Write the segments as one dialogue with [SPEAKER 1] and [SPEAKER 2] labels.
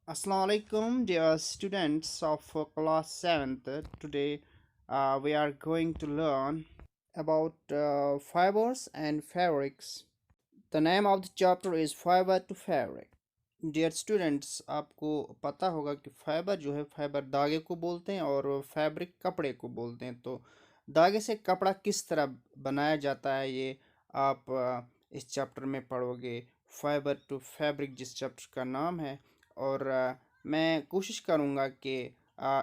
[SPEAKER 1] Assalamu alaikum, dear students of class 7th. Today we are going to learn about fibers and fabrics. The name of the chapter is Fiber to Fabric. Dear students, आपको पता होगा कि fibre जो है fibre धागे को बोलते हैं और फैब्रिक कपड़े को बोलते हैं। तो धागे से कपड़ा किस तरह बनाया जाता है ये आप इस चैप्टर में पढ़ोगे। फाइबर टू फैब्रिक जिस चैप्टर का नाम है। और मैं कोशिश करूँगा कि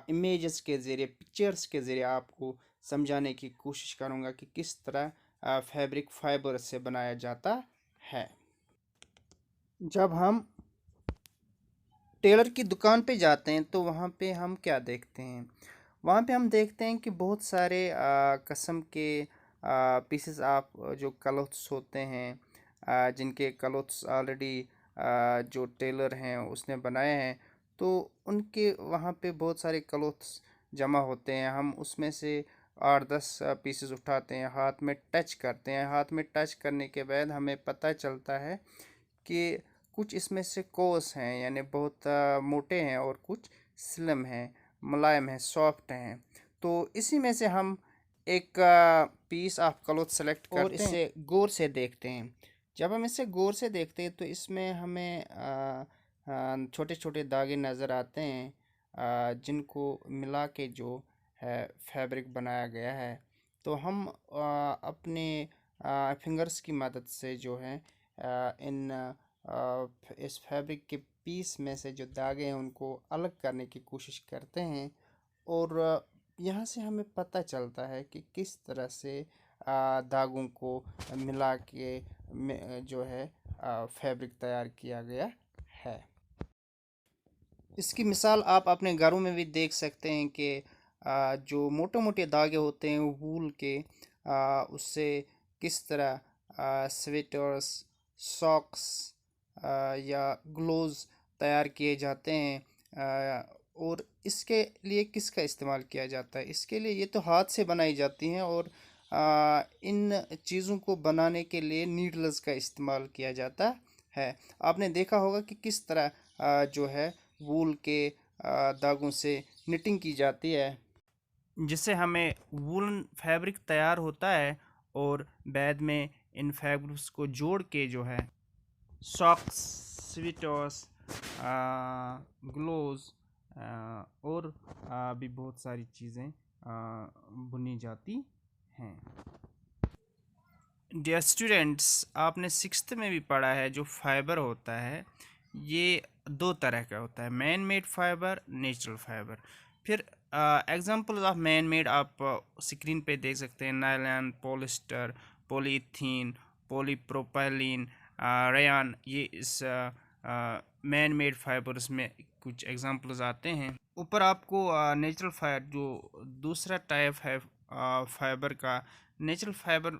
[SPEAKER 1] इमेजेस के ज़रिए पिक्चर्स के ज़रिए आपको समझाने की कोशिश करूँगा कि किस तरह फैब्रिक फाइबर से बनाया जाता है। जब हम टेलर की दुकान पे जाते हैं तो वहाँ पे हम क्या देखते हैं। वहाँ पे हम देखते हैं कि बहुत सारे किस्म के पीसेस आप जो क्लोथ्स होते हैं, जिनके क्लोथ्स ऑलरेडी जो टेलर हैं उसने बनाए हैं। तो उनके वहाँ पे बहुत सारे क्लोथ्स जमा होते हैं। हम उसमें से 8-10 पीसेस उठाते हैं, हाथ में टच करते हैं। हाथ में टच करने के बाद हमें पता चलता है कि कुछ इसमें से कोर्स हैं, यानी बहुत मोटे हैं, और कुछ स्लिम हैं, मुलायम हैं, सॉफ्ट हैं। तो इसी में से हम एक पीस ऑफ क्लॉथ सेलेक्ट करते हैं और इसे गौर से देखते हैं। जब हम इसे गौर से देखते हैं तो इसमें हमें छोटे छोटे धागे नज़र आते हैं, जिनको मिला के जो है फैब्रिक बनाया गया है। तो हम अपने फिंगर्स की मदद से जो है इन इस फैब्रिक के पीस में से जो धागे हैं उनको अलग करने की कोशिश करते हैं। और यहाँ से हमें पता चलता है कि किस तरह से धागों को मिला के जो है फैब्रिक तैयार किया गया है। इसकी मिसाल आप अपने घरों में भी देख सकते हैं कि जो मोटे मोटे धागे होते हैं वूल के, उससे किस तरह स्वेटर्स, सॉक्स या ग्लोव्स तैयार किए जाते हैं। और इसके लिए किसका इस्तेमाल किया जाता है? इसके लिए ये तो हाथ से बनाई जाती हैं, और इन चीज़ों को बनाने के लिए नीडल्स का इस्तेमाल किया जाता है। आपने देखा होगा कि किस तरह जो है वूल के धागों से निटिंग की जाती है, जिससे हमें वूलन फैब्रिक तैयार होता है। और बाद में इन फैब्रिक्स को जोड़ के जो है सॉक्स, स्वेटर्स, ग्लोव्स और भी बहुत सारी चीज़ें बुनी जाती हैं। डियर स्टूडेंट्स, आपने सिक्स्थ में भी पढ़ा है जो फाइबर होता है ये दो तरह का होता है, man made fibre, natural fibre. फिर एग्जांपल्स ऑफ मैन मेड आप स्क्रीन पे देख सकते हैं। Nylon, polyester, polythene, polypropylene, rayon, ये इस मैन मेड फाइबर्स में कुछ एग्जांपल्स आते हैं। ऊपर आपको नेचुरल फाइबर जो दूसरा टाइप है फाइबर का, नेचुरल फाइबर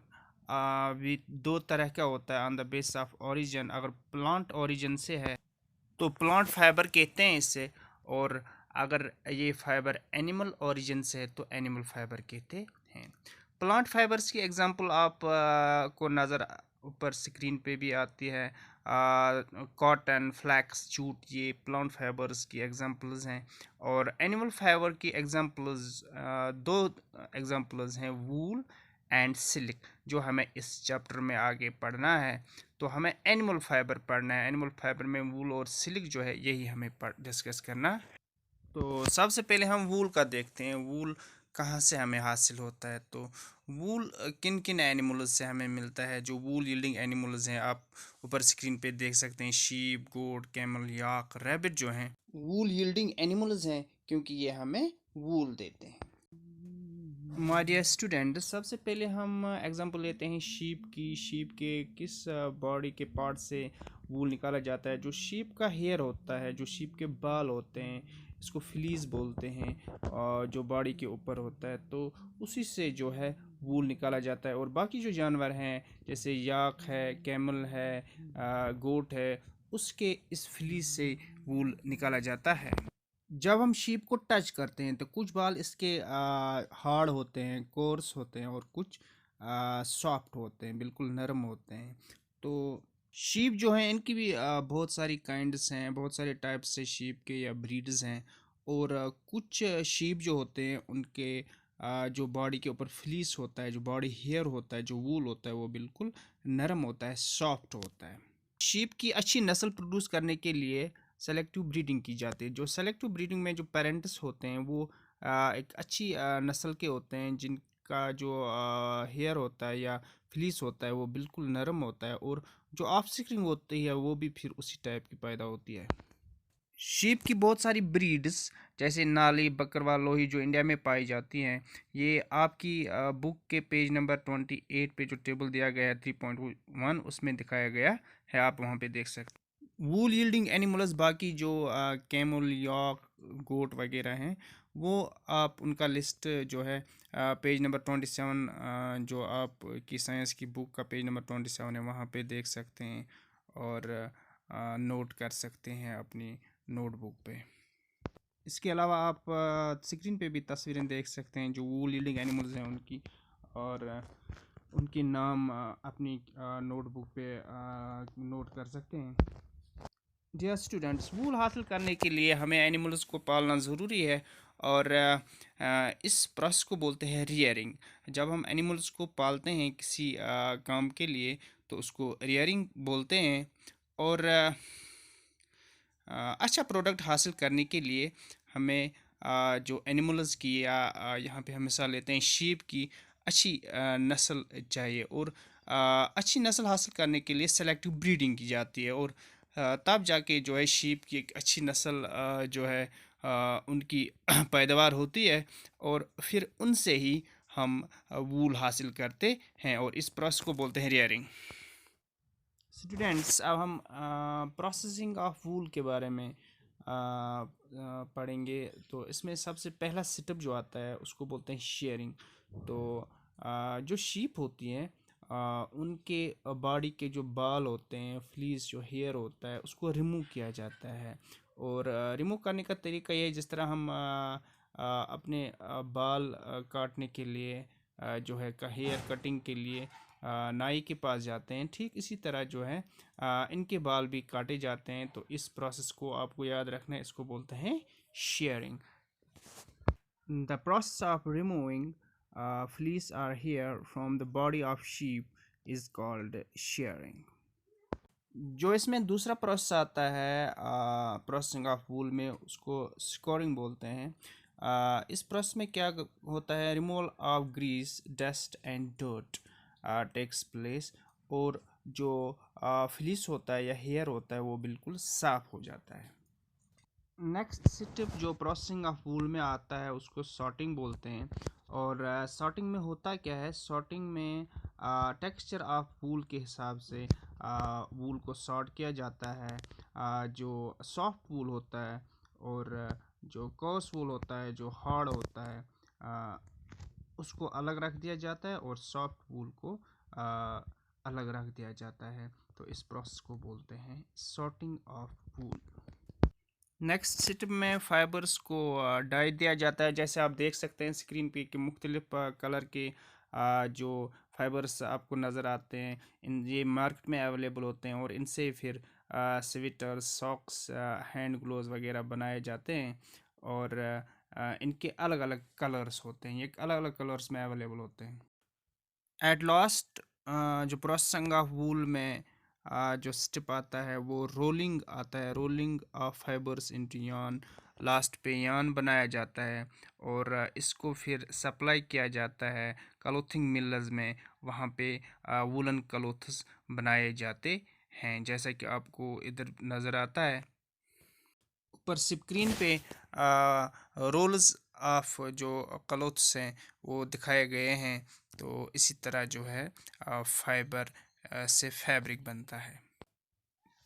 [SPEAKER 1] भी दो तरह का होता है on the base of origin. अगर प्लांट ओरिजिन से है तो प्लांट फाइबर कहते हैं इसे, और अगर ये फाइबर एनिमल ओरिजिन से है तो एनिमल फाइबर कहते हैं। प्लांट फाइबर्स की एग्जांपल आप को नज़र ऊपर स्क्रीन पे भी आती है। कॉटन, फ्लैक्स, जूट, ये प्लांट फाइबर्स की एग्जांपल्स हैं। और एनिमल फाइबर की एग्जांपल्स दो एग्जांपल्स हैं, वूल एंड सिल्क, जो हमें इस चैप्टर में आगे पढ़ना है। तो हमें एनिमल फाइबर पढ़ना है। एनिमल फाइबर में वूल और सिल्क जो है यही हमें डिस्कस करना है। तो सबसे पहले हम वूल का देखते हैं, वूल कहाँ से हमें हासिल होता है। तो वूल किन किन एनिमल्स से हमें मिलता है, जो वूल यील्डिंग एनिमल्स हैं आप ऊपर स्क्रीन पे देख सकते हैं। शीप, गोट, कैमल, याक, रैबिट जो हैं वूल यील्डिंग एनिमल्स हैं, क्योंकि ये हमें वूल देते हैं। माय डियर स्टूडेंट, सबसे पहले हम एग्जांपल लेते हैं शीप की। शीप के किस बॉडी के पार्ट से वूल निकाला जाता है? जो शीप का हेयर होता है, जो शीप के बाल होते हैं, इसको फ्लीस बोलते हैं, और जो बॉडी के ऊपर होता है, तो उसी से जो है वूल निकाला जाता है। और बाकी जो जानवर हैं जैसे याक है, कैमल है, गोट है, उसके इस फ्लीस से वूल निकाला जाता है। जब हम शीप को टच करते हैं तो कुछ बाल इसके हार्ड होते हैं, कोर्स होते हैं, और कुछ सॉफ्ट होते हैं, बिल्कुल नरम होते हैं। तो शीप जो हैं इनकी भी बहुत सारी काइंड्स हैं, बहुत सारे टाइप्स से शीप के या ब्रीड्स हैं। और कुछ शीप जो होते हैं उनके जो बॉडी के ऊपर फ्लीस होता है, जो बॉडी हेयर होता है, जो वूल होता है, वो बिल्कुल नरम होता है, सॉफ्ट होता है। शीप की अच्छी नस्ल प्रोड्यूस करने के लिए सेलेक्टिव ब्रीडिंग की जाती है। जो सेलेक्टिव ब्रीडिंग में जो पेरेंट्स होते हैं वो एक अच्छी नस्ल के होते हैं, जिनका जो हेयर होता है या फ्लीस होता है वो बिल्कुल नरम होता है, और जो ऑफस्प्रिंग होती है वो भी फिर उसी टाइप की पैदा होती है। शीप की बहुत सारी ब्रीड्स जैसे नाली, बकरवाल, लोही जो इंडिया में पाई जाती हैं, ये आपकी बुक के पेज नंबर 28 पे जो टेबल दिया गया है 3.1 उसमें दिखाया गया है, आप वहाँ पे देख सकते हैं। वूल यील्डिंग एनिमल्स, बाकी जो कैमल, यॉक, गोट वगैरह हैं, वो आप उनका लिस्ट जो है पेज नंबर 27, जो आप की साइंस की बुक का पेज नंबर 27 है, वहाँ पे देख सकते हैं और नोट कर सकते हैं अपनी नोटबुक पे। इसके अलावा आप स्क्रीन पे भी तस्वीरें देख सकते हैं जो वूल यील्डिंग एनिमल्स हैं उनकी, और उनके नाम अपनी नोटबुक पे नोट कर सकते हैं। डियर स्टूडेंट्स, वूल हासिल करने के लिए हमें एनिमल्स को पालना ज़रूरी है, और इस प्रोसेस को बोलते हैं रियरिंग। जब हम एनिमल्स को पालते हैं किसी काम के लिए तो उसको रियरिंग बोलते हैं। और अच्छा प्रोडक्ट हासिल करने के लिए हमें जो एनिमल्स की या यहाँ पे हम मिसाल लेते हैं शीप की अच्छी नस्ल चाहिए, और अच्छी नस्ल हासिल करने के लिए सेलेक्टिव ब्रीडिंग की जाती है, और तब जाके जो है शीप की एक अच्छी नस्ल जो है उनकी पैदावार होती है, और फिर उनसे ही हम वूल हासिल करते हैं, और इस प्रोसेस को बोलते हैं रियरिंग। स्टूडेंट्स, अब हम प्रोसेसिंग ऑफ वूल के बारे में पढ़ेंगे। तो इसमें सबसे पहला सेटअप जो आता है उसको बोलते हैं शेयरिंग। तो जो शीप होती हैं उनके बॉडी के जो बाल होते हैं, फ्लीस जो हेयर होता है, उसको रिमूव किया जाता है। और रिमूव करने का तरीका ये है, जिस तरह हम अपने बाल काटने के लिए जो है हेयर कटिंग के लिए नाई के पास जाते हैं, ठीक इसी तरह जो है इनके बाल भी काटे जाते हैं। तो इस प्रोसेस को आपको याद रखना है, इसको बोलते हैं sharing. The process of removing fleece or hair from the body of sheep is called shearing. जो इसमें दूसरा प्रोसेस आता है प्रोसेसिंग ऑफ वूल में, उसको स्कोरिंग बोलते हैं। इस प्रोसेस में क्या होता है, removal of grease, dust and dirt takes place, और जो फ्लीस होता है या हेयर होता है वो बिल्कुल साफ हो जाता है। नेक्स्ट स्टेप जो प्रोसेसिंग ऑफ वूल में आता है उसको सॉर्टिंग बोलते हैं। और सॉर्टिंग में होता क्या है, सॉर्टिंग में टेक्सचर ऑफ वूल के हिसाब से वूल को सॉर्ट किया जाता है। जो सॉफ्ट वूल होता है और जो कोर्स वूल होता है, जो हार्ड होता है, उसको अलग रख दिया जाता है, और सॉफ्ट वूल को अलग रख दिया जाता है। तो इस प्रोसेस को बोलते हैं sorting of wool. Next step में फाइबर्स को डाई दिया जाता है। जैसे आप देख सकते हैं स्क्रीन पे कि मुख्तलिफ कलर के जो फाइबर्स आपको नज़र आते हैं, इन ये मार्केट में अवेलेबल होते हैं, और इनसे फिर स्वेटर, सॉक्स, हैंड ग्लोव्स वगैरह बनाए जाते हैं। और इनके अलग अलग कलर्स होते हैं, ये अलग अलग कलर्स में अवेलेबल होते हैं। एट लास्ट जो प्रोसेसिंग ऑफ वूल में जो स्टेप आता है वो रोलिंग आता है, rolling of fibres into yarn. Last पे यार्न बनाया जाता है, और इसको फिर सप्लाई किया जाता है क्लोथिंग मिलर्स में। वहाँ पे वूलन क्लोथ्स बनाए जाते हैं, जैसा कि आपको इधर नज़र आता है ऊपर स्क्रीन पे रोल्स ऑफ जो क्लोथ्स हैं वो दिखाए गए हैं। तो इसी तरह जो है फाइबर से फैब्रिक बनता है।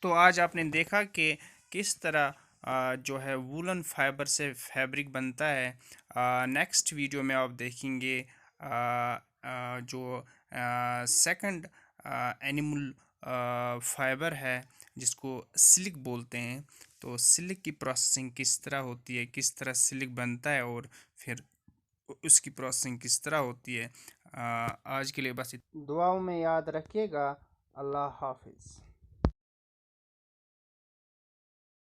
[SPEAKER 1] तो आज आपने देखा कि किस तरह जो है वूलन फाइबर से फैब्रिक बनता है। नेक्स्ट वीडियो में आप देखेंगे जो सेकंड एनिमल फाइबर है जिसको सिल्क बोलते हैं। तो सिल्क की प्रोसेसिंग किस तरह होती है, किस तरह सिल्क बनता है, और फिर उसकी प्रोसेसिंग किस तरह होती है। आज के लिए बस दुआओं में याद रखिएगा। अल्लाह हाफिज़।